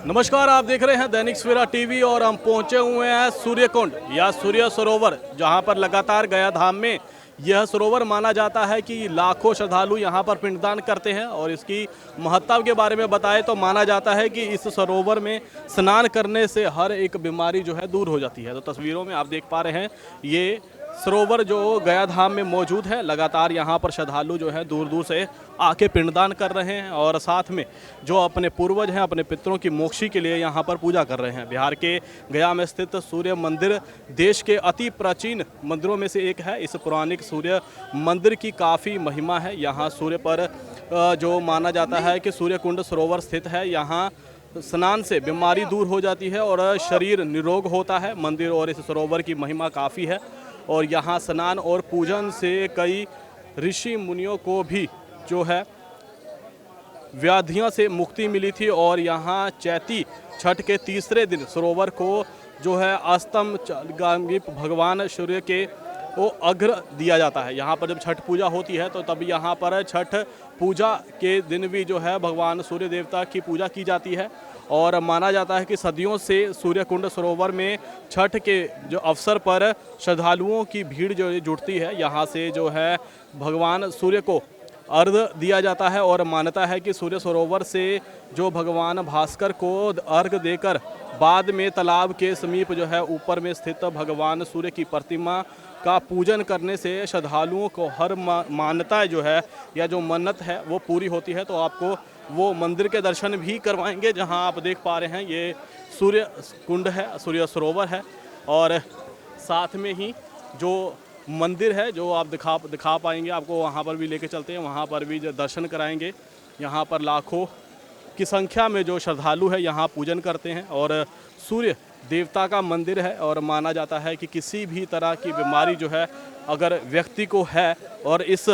नमस्कार, आप देख रहे हैं दैनिक सवेरा टीवी और हम पहुंचे हुए हैं सूर्यकुंड या सूर्य सरोवर, जहां पर लगातार गया धाम में यह सरोवर माना जाता है कि लाखों श्रद्धालु यहां पर पिंडदान करते हैं। और इसकी महत्ता के बारे में बताएं तो माना जाता है कि इस सरोवर में स्नान करने से हर एक बीमारी जो है दूर हो जाती है। तो तस्वीरों में आप देख पा रहे हैं ये सरोवर जो गया धाम में मौजूद है। लगातार यहाँ पर श्रद्धालु जो है दूर दूर से आके पिंडदान कर रहे हैं और साथ में जो अपने पूर्वज हैं, अपने पितरों की मोक्षी के लिए यहाँ पर पूजा कर रहे हैं। बिहार के गया में स्थित सूर्य मंदिर देश के अति प्राचीन मंदिरों में से एक है। इस पौराणिक सूर्य मंदिर की काफ़ी महिमा है। यहाँ सूर्य पर जो माना जाता है कि सूर्य कुंड सरोवर स्थित है। यहाँ स्नान से बीमारी दूर हो जाती है और शरीर निरोग होता है। मंदिर और इस सरोवर की महिमा काफ़ी है और यहाँ स्नान और पूजन से कई ऋषि मुनियों को भी जो है व्याधियों से मुक्ति मिली थी। और यहाँ चैती छठ के तीसरे दिन सरोवर को जो है अस्तमगामी भगवान सूर्य के वो अर्घ्य दिया जाता है। यहाँ पर जब छठ पूजा होती है तो तब यहाँ पर छठ पूजा के दिन भी जो है भगवान सूर्य देवता की पूजा की जाती है। और माना जाता है कि सदियों से सूर्यकुंड सरोवर में छठ के जो अवसर पर श्रद्धालुओं की भीड़ जो जुटती है। यहाँ से जो है भगवान सूर्य को अर्घ्य दिया जाता है और मान्यता है कि सूर्य सरोवर से जो भगवान भास्कर को अर्घ्य देकर बाद में तालाब के समीप जो है ऊपर में स्थित भगवान सूर्य की प्रतिमा का पूजन करने से श्रद्धालुओं को हर मान्यता जो है या जो मन्नत है वो पूरी होती है। तो आपको वो मंदिर के दर्शन भी करवाएंगे जहां आप देख पा रहे हैं ये सूर्य कुंड है, सूर्य सरोवर है। और साथ में ही जो मंदिर है जो आप दिखा पाएंगे, आपको वहां पर भी लेके चलते हैं, वहां पर भी दर्शन कराएंगे। यहाँ पर लाखों की संख्या में जो श्रद्धालु है यहाँ पूजन करते हैं और सूर्य देवता का मंदिर है। और माना जाता है कि किसी भी तरह की बीमारी जो है अगर व्यक्ति को है और इस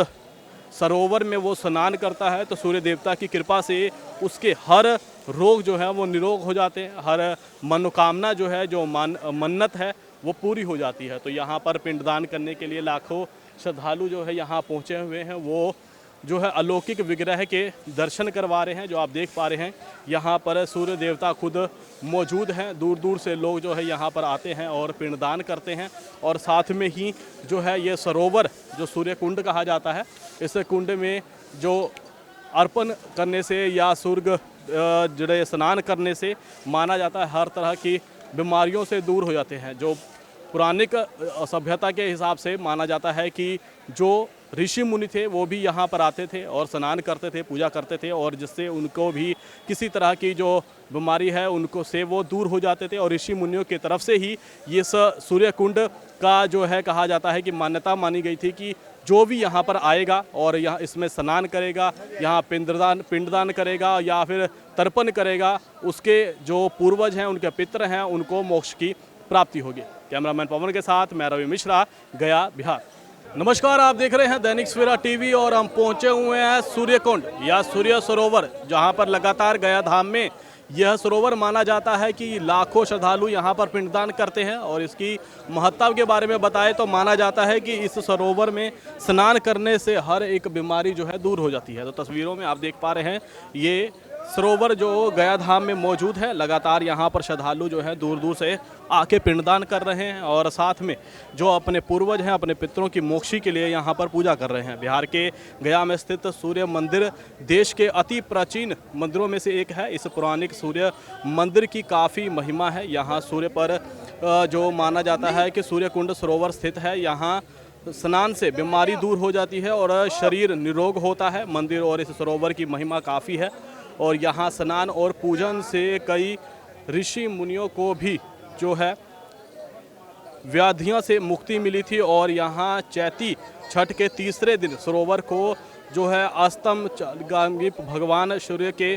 सरोवर में वो स्नान करता है तो सूर्य देवता की कृपा से उसके हर रोग जो है वो निरोग हो जाते हैं। हर मनोकामना जो है, जो मन्नत है वो पूरी हो जाती है। तो यहाँ पर पिंडदान करने के लिए लाखों श्रद्धालु जो है यहाँ पहुँचे हुए हैं। वो जो है अलौकिक विग्रह के दर्शन करवा रहे हैं। जो आप देख पा रहे हैं यहाँ पर सूर्य देवता खुद मौजूद हैं। दूर दूर से लोग जो है यहाँ पर आते हैं और पिंडदान करते हैं। और साथ में ही जो है ये सरोवर जो सूर्य कुंड कहा जाता है, इस कुंड में जो अर्पण करने से या सूर्य जड़े स्नान करने से माना जाता है हर तरह की बीमारियों से दूर हो जाते हैं। जो पौराणिक सभ्यता के हिसाब से माना जाता है कि जो ऋषि मुनि थे वो भी यहाँ पर आते थे और स्नान करते थे, पूजा करते थे और जिससे उनको भी किसी तरह की जो बीमारी है उनको से वो दूर हो जाते थे। और ऋषि मुनियों की तरफ से ही ये सूर्य कुंड का जो है कहा जाता है कि मान्यता मानी गई थी कि जो भी यहाँ पर आएगा और यहाँ इसमें स्नान करेगा, यहाँ पिंडदान करेगा या फिर तर्पण करेगा, उसके जो पूर्वज हैं, उनके पितर हैं, उनको मोक्ष की प्राप्ति होगी। कैमरामैन पवन के साथ मैं रवि मिश्रा, गया, बिहार। नमस्कार, आप देख रहे हैं दैनिक सवेरा टीवी और हम पहुंचे हुए हैं सूर्यकुंड या सूर्य सरोवर, जहां पर लगातार गया धाम में यह सरोवर माना जाता है कि लाखों श्रद्धालु यहां पर पिंडदान करते हैं। और इसकी महत्ता के बारे में बताएं तो माना जाता है कि इस सरोवर में स्नान करने से हर एक बीमारी जो है दूर हो जाती है। तो तस्वीरों में आप देख पा रहे हैं ये सरोवर जो गया धाम में मौजूद है। लगातार यहाँ पर श्रद्धालु जो है दूर दूर से आके पिंडदान कर रहे हैं और साथ में जो अपने पूर्वज हैं, अपने पितरों की मोक्षी के लिए यहाँ पर पूजा कर रहे हैं। बिहार के गया में स्थित सूर्य मंदिर देश के अति प्राचीन मंदिरों में से एक है। इस पौराणिक सूर्य मंदिर की काफ़ी महिमा है। यहाँ सूर्य पर जो माना जाता है कि सूर्य कुंड सरोवर स्थित है। यहाँ स्नान से बीमारी दूर हो जाती है और शरीर निरोग होता है। मंदिर और इस सरोवर की महिमा काफ़ी है और यहाँ स्नान और पूजन से कई ऋषि मुनियों को भी जो है व्याधियों से मुक्ति मिली थी। और यहाँ चैती छठ के तीसरे दिन सरोवर को जो है अस्तमगामी भगवान सूर्य के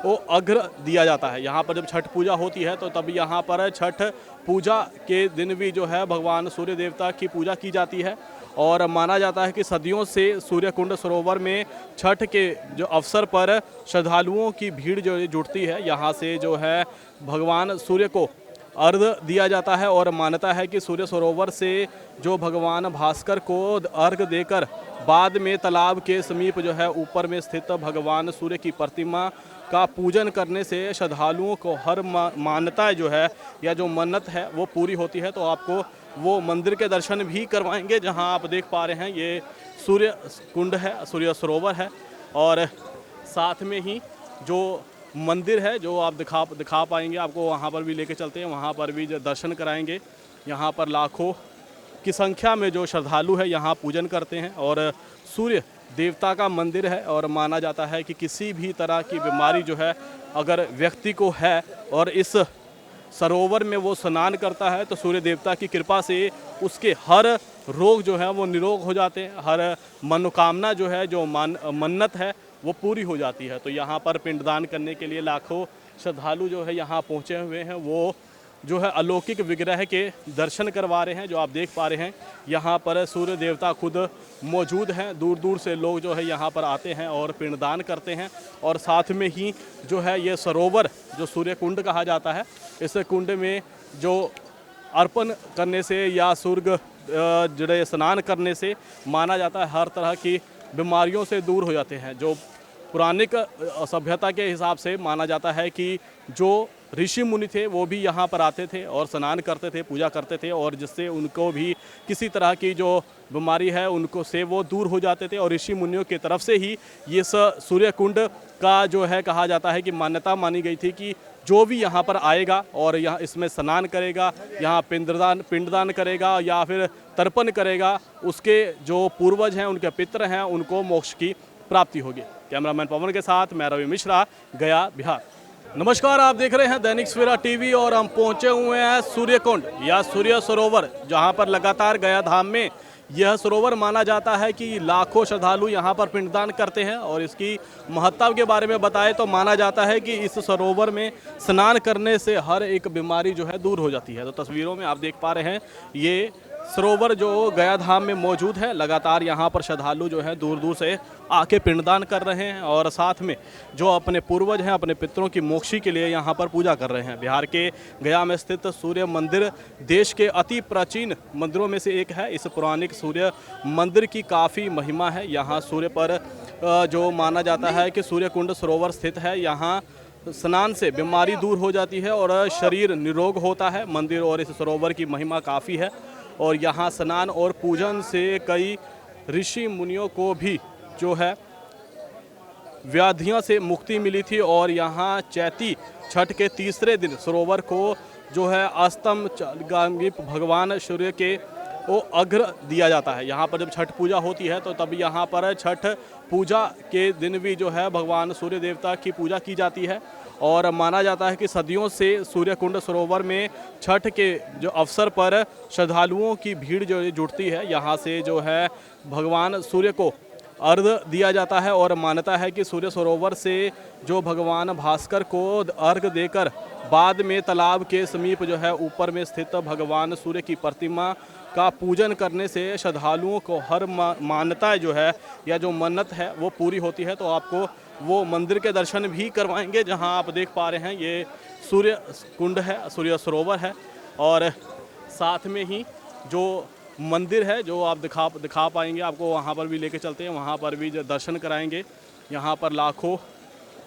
वो अर्घ्य दिया जाता है। यहाँ पर जब छठ पूजा होती है तो तब यहाँ पर छठ पूजा के दिन भी जो है भगवान सूर्य देवता की पूजा की जाती है। और माना जाता है कि सदियों से सूर्यकुंड सरोवर में छठ के जो अवसर पर श्रद्धालुओं की भीड़ जो जुटती है। यहाँ से जो है भगवान सूर्य को अर्घ्य दिया जाता है और मान्यता है कि सूर्य सरोवर से जो भगवान भास्कर को अर्घ्य देकर बाद में तालाब के समीप जो है ऊपर में स्थित भगवान सूर्य की प्रतिमा का पूजन करने से श्रद्धालुओं को हर मान्यताएं जो है या जो मन्नत है वो पूरी होती है। तो आपको वो मंदिर के दर्शन भी करवाएंगे जहां आप देख पा रहे हैं ये सूर्य कुंड है, सूर्य सरोवर है। और साथ में ही जो मंदिर है जो आप दिखा पाएंगे, आपको वहाँ पर भी लेके चलते हैं, वहाँ पर भी दर्शन कराएंगे। यहाँ पर लाखों की संख्या में जो श्रद्धालु है यहाँ पूजन करते हैं। और सूर्य देवता का मंदिर है और माना जाता है कि किसी भी तरह की बीमारी जो है अगर व्यक्ति को है और इस सरोवर में वो स्नान करता है तो सूर्य देवता की कृपा से उसके हर रोग जो है वो निरोग हो जाते हैं, हर मनोकामना जो है, जो मन्नत है वो पूरी हो जाती है। तो यहाँ पर पिंडदान करने के लिए लाखों श्रद्धालु जो है यहाँ पहुँचे हुए हैं। वो जो है अलौकिक विग्रह के दर्शन करवा रहे हैं। जो आप देख पा रहे हैं यहाँ पर सूर्य देवता खुद मौजूद हैं। दूर दूर से लोग जो है यहाँ पर आते हैं और पिंडदान करते हैं। और साथ में ही जो है ये सरोवर जो सूर्य कुंड कहा जाता है, इस कुंड में जो अर्पण करने से या सूर्य जड़े स्नान करने से माना जाता है हर तरह की बीमारियों से दूर हो जाते हैं। जो पुरानिक सभ्यता के हिसाब से माना जाता है कि जो ऋषि मुनि थे वो भी यहाँ पर आते थे और स्नान करते थे, पूजा करते थे, और जिससे उनको भी किसी तरह की जो बीमारी है उनको से वो दूर हो जाते थे। और ऋषि मुनियों की तरफ से ही ये सूर्य कुंड का जो है कहा जाता है कि मान्यता मानी गई थी कि जो भी यहाँ पर आएगा और यहाँ इसमें स्नान करेगा, यहाँ पिंडदान करेगा या फिर तर्पण करेगा, उसके जो पूर्वज हैं, उनके पितर हैं, उनको मोक्ष की प्राप्ति होगी। कैमरामैन पवन के साथ मैं रवि मिश्रा, गया, बिहार। नमस्कार, आप देख रहे हैं दैनिक सवेरा टीवी और हम पहुंचे हुए हैं सूर्य कुंड या सूर्य सरोवर, जहां पर लगातार गया धाम में यह सरोवर माना जाता है कि लाखों श्रद्धालु यहां पर पिंडदान करते हैं। और इसकी महत्ता के बारे में बताएं तो माना जाता है कि इस सरोवर में स्नान करने से हर एक बीमारी जो है दूर हो जाती है। तो तस्वीरों में आप देख पा रहे हैं ये सरोवर जो गया धाम में मौजूद है। लगातार यहाँ पर श्रद्धालु जो है दूर दूर से आके पिंडदान कर रहे हैं और साथ में जो अपने पूर्वज हैं, अपने पितरों की मोक्षी के लिए यहाँ पर पूजा कर रहे हैं। बिहार के गया में स्थित सूर्य मंदिर देश के अति प्राचीन मंदिरों में से एक है। इस पौराणिक सूर्य मंदिर की काफ़ी महिमा है। यहाँ सूर्य पर जो माना जाता है कि सूर्य कुंड सरोवर स्थित है। यहाँ स्नान से बीमारी दूर हो जाती है और शरीर निरोग होता है। मंदिर और इस सरोवर की महिमा काफ़ी है और यहाँ स्नान और पूजन से कई ऋषि मुनियों को भी जो है व्याधियों से मुक्ति मिली थी। और यहाँ चैती छठ के तीसरे दिन सरोवर को जो है अस्तमगामी भगवान सूर्य के वो अर्घ्य दिया जाता है। यहाँ पर जब छठ पूजा होती है तो तब यहाँ पर छठ पूजा के दिन भी जो है भगवान सूर्य देवता की पूजा की जाती है। और माना जाता है कि सदियों से सूर्य कुंड सरोवर में छठ के जो अवसर पर श्रद्धालुओं की भीड़ जो जुटती है, यहाँ से जो है भगवान सूर्य को अर्घ्य दिया जाता है। और मान्यता है कि सूर्य सरोवर से जो भगवान भास्कर को अर्घ्य देकर बाद में तालाब के समीप जो है ऊपर में स्थित भगवान सूर्य की प्रतिमा का पूजन करने से श्रद्धालुओं को हर मान्यता जो है या जो मन्नत है वो पूरी होती है। तो आपको वो मंदिर के दर्शन भी करवाएंगे जहां आप देख पा रहे हैं ये सूर्य कुंड है, सूर्य सरोवर है। और साथ में ही जो मंदिर है जो आप दिखा पाएंगे, आपको वहां पर भी लेके चलते हैं, वहां पर भी दर्शन कराएंगे। यहाँ पर लाखों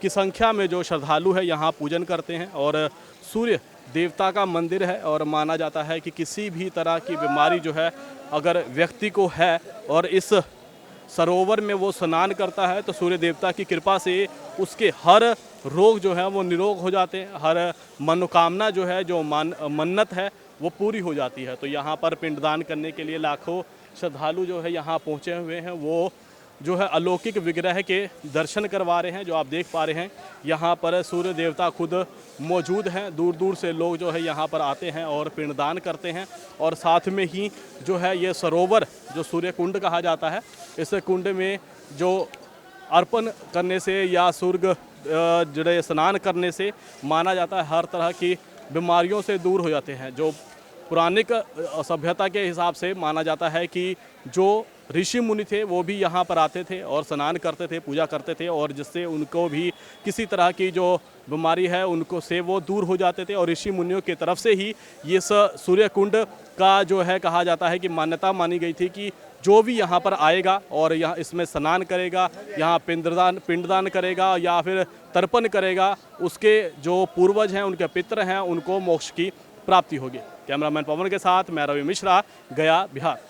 की संख्या में जो श्रद्धालु है यहाँ पूजन करते हैं। और सूर्य देवता का मंदिर है और माना जाता है कि किसी भी तरह की बीमारी जो है अगर व्यक्ति को है और इस सरोवर में वो स्नान करता है तो सूर्य देवता की कृपा से उसके हर रोग जो है वो निरोग हो जाते हैं, हर मनोकामना जो है, जो मन्नत है वो पूरी हो जाती है। तो यहाँ पर पिंडदान करने के लिए लाखों श्रद्धालु जो है यहाँ पहुँचे हुए हैं। वो जो है अलौकिक विग्रह के दर्शन करवा रहे हैं। जो आप देख पा रहे हैं यहाँ पर सूर्य देवता खुद मौजूद हैं। दूर दूर से लोग जो है यहाँ पर आते हैं और पिंडदान करते हैं। और साथ में ही जो है ये सरोवर जो सूर्य कुंड कहा जाता है, इस कुंड में जो अर्पण करने से या सूर्य जड़े स्नान करने से माना जाता है हर तरह की बीमारियों से दूर हो जाते हैं। जो पुरानिक सभ्यता के हिसाब से माना जाता है कि जो ऋषि मुनि थे वो भी यहाँ पर आते थे और स्नान करते थे, पूजा करते थे, और जिससे उनको भी किसी तरह की जो बीमारी है उनको से वो दूर हो जाते थे। और ऋषि मुनियों की तरफ से ही ये सूर्य कुंड का जो है कहा जाता है कि मान्यता मानी गई थी कि जो भी यहाँ पर आएगा और यहाँ इसमें स्नान करेगा, यहाँ पिंडदान करेगा या फिर तर्पण करेगा, उसके जो पूर्वज हैं, उनके पितृ हैं, उनको मोक्ष की प्राप्ति होगी। कैमरामैन पवन के साथ मैं रवि मिश्रा, गया, बिहार।